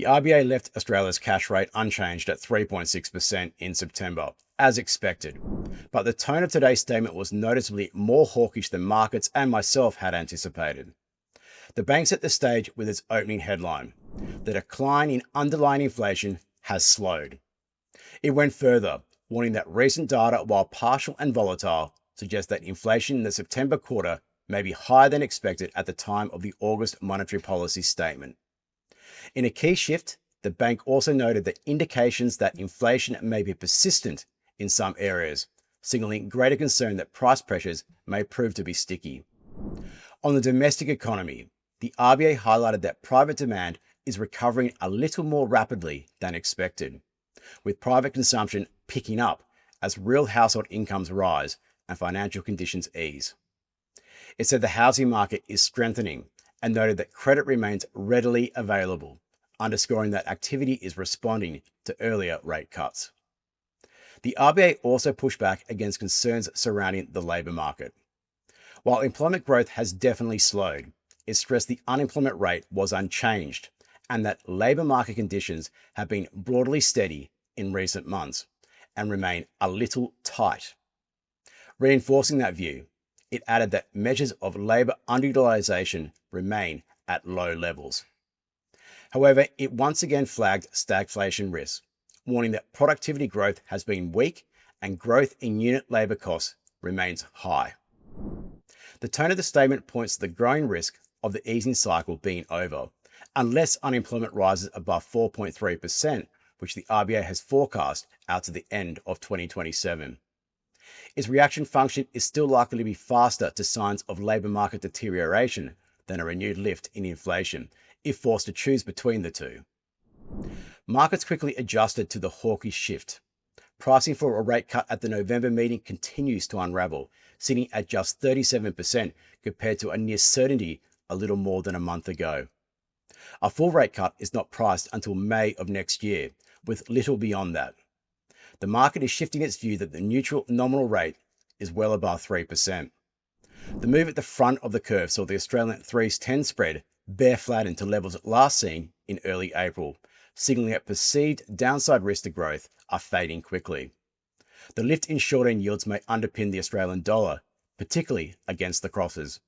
RBA left Australia's cash rate unchanged at 3.6% in September, as expected, but the tone of today's statement was noticeably more hawkish than markets and myself had anticipated. The bank set the stage with its opening headline: "The decline in underlying inflation has slowed." It went further, warning that recent data, while partial and volatile, suggests that inflation in the September quarter may be higher than expected at the time of the August monetary policy statement. In a key shift, the bank also noted that indications that inflation may be persistent in some areas, signaling greater concern that price pressures may prove to be sticky. On the domestic economy, the RBA highlighted that private demand is recovering a little more rapidly than expected, with private consumption picking up as real household incomes rise and financial conditions ease. It said the housing market is strengthening and noted that credit remains readily available, underscoring that activity is responding to earlier rate cuts. The RBA also pushed back against concerns surrounding the labour market. While employment growth has definitely slowed, it stressed the unemployment rate was unchanged and that labour market conditions have been broadly steady in recent months and remain a little tight. Reinforcing that view, it added that measures of labour underutilisation remain at low levels. However, it once again flagged stagflation risk, warning that productivity growth has been weak and growth in unit labour costs remains high. The tone of the statement points to the growing risk of the easing cycle being over, unless unemployment rises above 4.3%, which the RBA has forecast out to the end of 2027. Its reaction function is still likely to be faster to signs of labour market deterioration than a renewed lift in inflation, if forced to choose between the two. Markets quickly adjusted to the hawkish shift. Pricing for a rate cut at the November meeting continues to unravel, sitting at just 37% compared to a near certainty a little more than a month ago. A full rate cut is not priced until May of next year, with little beyond that. The market is shifting its view that the neutral nominal rate is well above 3%. The move at the front of the curve saw the Australian 3s10 spread bear flatten to levels last seen in early April, signaling that perceived downside risks to growth are fading quickly. The lift in short-end yields may underpin the Australian dollar, particularly against the crosses.